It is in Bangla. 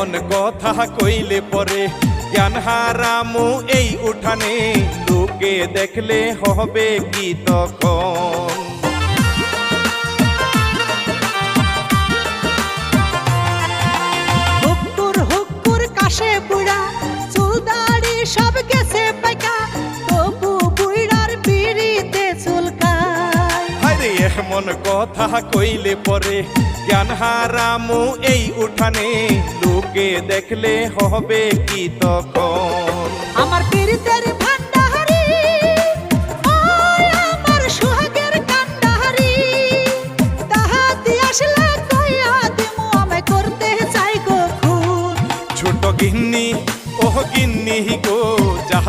এমন কথা কইলে পরে জ্ঞান হারামু এই উঠানে, লোকে দেখলে হবে কি তখন। হুক্কুর হুক্কুর কাশে বুড়া, চুল দাড়ি সব গেছে পাইকা, তবু বুড়ার বিড়িতে চুলকায়। আরে এমন কথা কইলে পরে জ্ঞান হারামু এই উঠানে, লোকে দেখলে হবে কি তখন। আমার পীড়িতের